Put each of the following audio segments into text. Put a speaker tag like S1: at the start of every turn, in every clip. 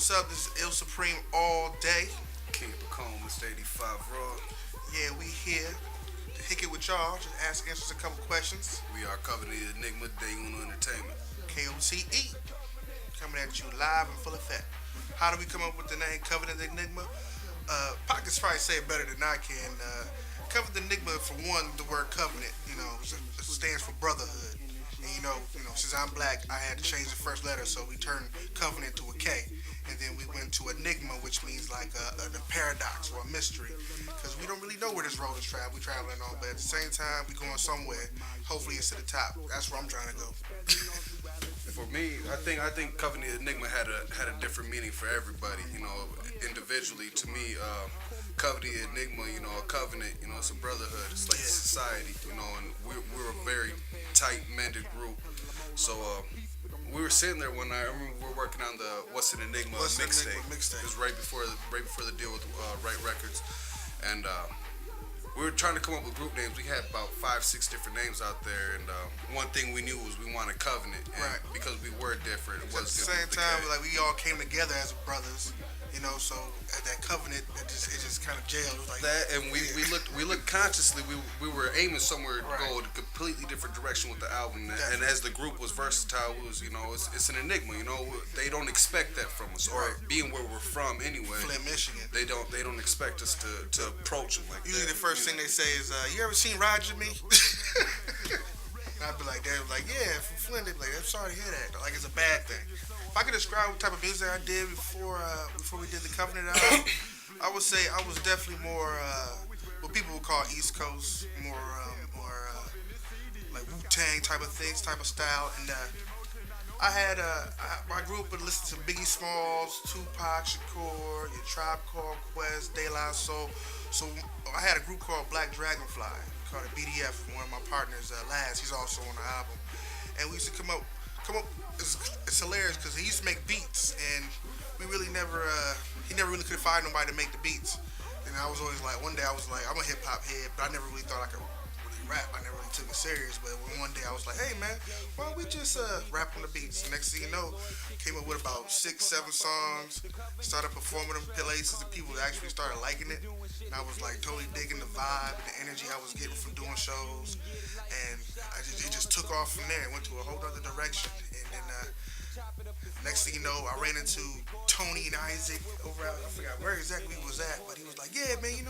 S1: what's up? This is Ill Supreme all day.
S2: King Bacone, Mr. 85 Raw.
S1: Yeah, we here to hick it with y'all. Just answers a couple questions.
S2: We are Covenant of the Enigma, Day Uno Entertainment.
S1: KOTE. Coming at you live and full effect. How do we come up with the name Covenant of the Enigma? Pockets probably say it better than I can. Covenant Enigma, for one, the word covenant, it stands for brotherhood. And since I'm black, I had to change the first letter, so we turned covenant to a K. And then we went to enigma, which means like a paradox or a mystery, because we don't really know where this road is traveling. We traveling on, but at the same time, we going somewhere. Hopefully, it's to the top. That's where I'm trying to go.
S2: For me, I think Covenant of the Enigma had a different meaning for everybody. Individually, to me, Covenant of the Enigma, a covenant, it's a brotherhood. It's like a society, and we're a very tight-mended group. So. We were sitting there one night. I remember we were working on the What's an Enigma mixtape. It was right before the deal with Right Records, and we were trying to come up with group names. We had about 5-6 different names out there, and one thing we knew was we wanted Covenant, and
S1: right?
S2: Because we were different. It was
S1: at the same time, like we all came together as brothers. So at that covenant, it just kind of jailed. It was like
S2: that, and we looked consciously. We were aiming somewhere to go in a completely different direction with the album. And as the group was versatile, it was it's an enigma. They don't expect that from us, or being where we're from anyway.
S1: Flint, Michigan.
S2: They don't expect us to approach them like
S1: Usually
S2: that.
S1: The first thing they say is, "You ever seen Roger Me?" I'd be like, they're like, yeah, from Flint. They'd be like, I'm sorry to hear that. Like, it's a bad thing. If I could describe what type of music I did before we did the Covenant album, I would say I was definitely more what people would call East Coast, more like Wu-Tang type of things, type of style. And I grew up and listened to Biggie Smalls, Tupac Shakur, your Tribe Called Quest, De La Soul. So I had a group called Black Dragonfly, called a BDF. One of my partners, Laz, he's also on the album. And we used to come up. It's hilarious because he used to make beats, and we really never. He never really could find nobody to make the beats. And I was always like, one day I was like, I'm a hip hop head, but I never really thought I could really rap. I never really took it serious. But one day I was like, hey man, why don't we just rap on the beats? Next thing you know, came up with about 6-7 songs. Started performing them places, and people actually started liking it. And I was like totally digging the vibe and the energy I was getting from doing shows. And it just took off from there. It went to a whole other direction. And then next thing you know, I ran into Tony and Isaac over out. I forgot where exactly he was at, but he was like, "Yeah, man,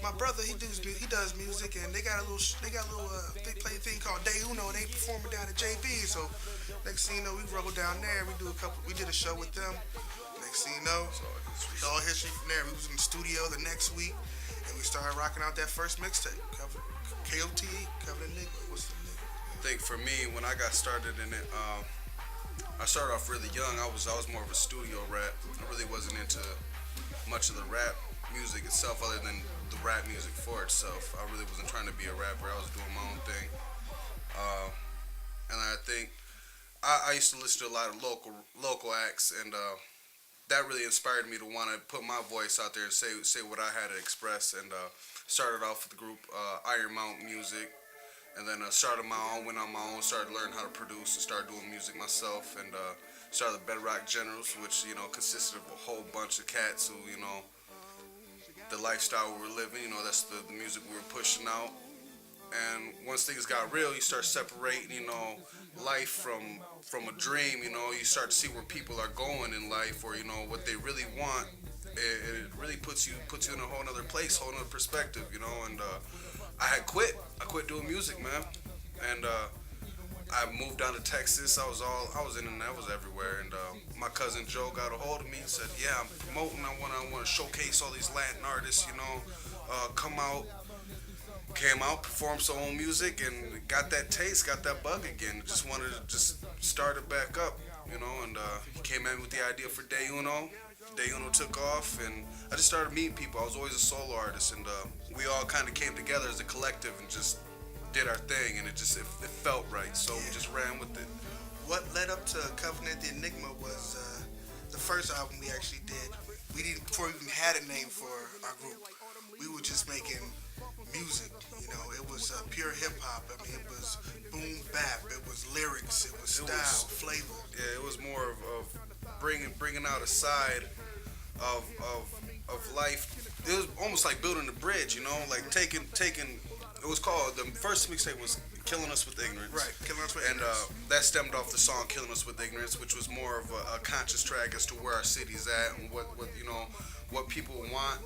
S1: my brother, he does music, and they play a thing called Day Uno, and they performing down at JB." So next thing you know, we rolled down there. We did a show with them. Next thing you know, it's all history from there. We was in the studio the next week, and we started rocking out that first mixtape, KOTE, Covenant Enigma. What's the name?
S2: I think for me, when I got started in it, I started off really young. I was more of a studio rat. I really wasn't into much of the rap music itself, other than the rap music for itself. I really wasn't trying to be a rapper. I was doing my own thing, and I think I used to listen to a lot of local acts, and that really inspired me to want to put my voice out there and say what I had to express. And started off with the group Iron Mountain Music, and then started my own, went on my own, started learning how to produce and started doing music myself, and started the Bedrock Generals, which consisted of a whole bunch of cats who the lifestyle we were living, that's the music we were pushing out. And once things got real, you start separating, life from a dream. You start to see where people are going in life, or what they really want. It really puts you in a whole other place, whole other perspective, And I had quit. I quit doing music, man. And I moved down to Texas. I was in and I was everywhere. And my cousin Joe got a hold of me and said, "Yeah, I'm promoting. I want to showcase all these Latin artists. Come out." Came out, performed some own music, and got that taste, got that bug again. Just wanted to just start it back up, And he came in with the idea for Day Uno. Day Uno took off, and I just started meeting people. I was always a solo artist, and we all kind of came together as a collective and just did our thing, and it felt right. So we just ran with it.
S1: What led up to Covenant the Enigma was the first album we actually did. We didn't, before we even had a name for our group, we were just making music. It was pure hip hop. I mean, it was boom bap. It was lyrics. It was style, flavor.
S2: Yeah, it was more of bringing out a side of life. It was almost like building a bridge, you know, like taking. It was called, the first mixtape was "Killing Us with Ignorance."
S1: Right, Killing Us with
S2: And
S1: Ignorance.
S2: that stemmed off the song "Killing Us with Ignorance," which was more of a conscious track as to where our city's at and what you know what people want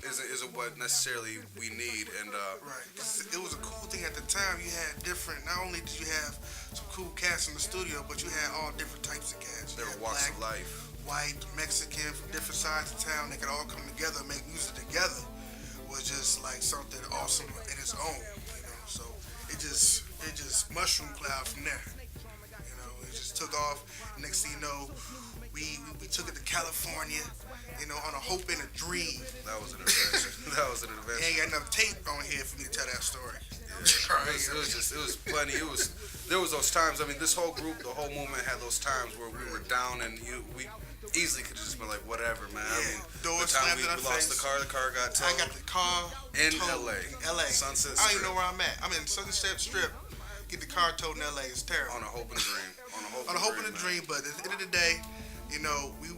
S2: isn't what necessarily we need. And
S1: Right. 'Cause it was a cool thing at the time. You had different. Not only did you have some cool cats in the studio, but you had all different types of cats. You
S2: there
S1: had
S2: were walks
S1: black,
S2: of life.
S1: white, Mexican from different sides of town. They could all come together and make music together. Was just like something awesome in its own. You know. So it just mushroom cloud from there. You know, it just took off. Next thing you know, we took it to California. You know, on a hope and a dream.
S2: That was an adventure. That was an adventure.
S1: Ain't got enough tape on here for me to tell that story.
S2: It was plenty. There was those times. I mean, this whole group, the whole movement had those times where we were down and we easily could just be like, whatever, man. I mean,
S1: Doors
S2: the time
S1: slammed
S2: we
S1: in our
S2: lost
S1: face.
S2: the car got towed.
S1: I got the car
S2: In
S1: towed
S2: LA.
S1: LA.
S2: Sunset
S1: I don't even
S2: Strip.
S1: know where I'm at. I'm in Sunset Strip. Get the car towed in LA. It's terrible.
S2: On a hope and a dream.
S1: On a hope and a dream, but at the end of the day, you know, we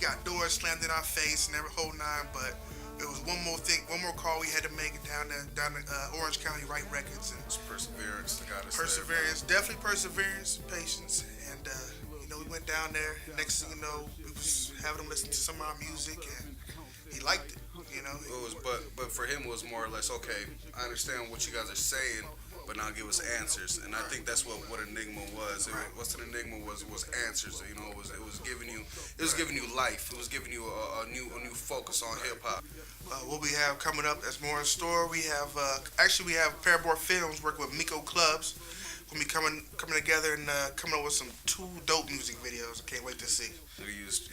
S1: got doors slammed in our face and every whole nine, but it was one more call we had to make it down to Orange County, Write Records, and
S2: It's perseverance that got us
S1: perseverance, definitely perseverance, patience, and you know, we went down there. Next thing you know, we was having him listen to some of our music, and he liked it. You know,
S2: It was, but for him, it was more or less, okay, I understand what you guys are saying, but now give us answers. And I think that's what Enigma was. What's an Enigma was answers. You know, it was giving you life. It was giving you a new focus on hip hop.
S1: what we have coming up that's more in store. We have actually we have Paraboard Films working with Miko Clubs. We'll be coming together and coming up with some 2 dope music videos. I can't wait to see.
S2: We used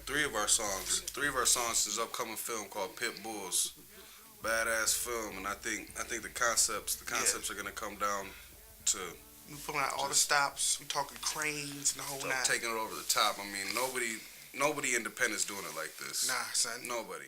S2: three of our songs. 3 of our songs is upcoming film called Pit Bulls. Badass film, and I think the concepts are gonna come down to
S1: We pulling out all the stops. We talking cranes and the whole nine.
S2: taking it over the top. I mean, nobody independent's doing it like this.
S1: Nah, son.
S2: Nobody.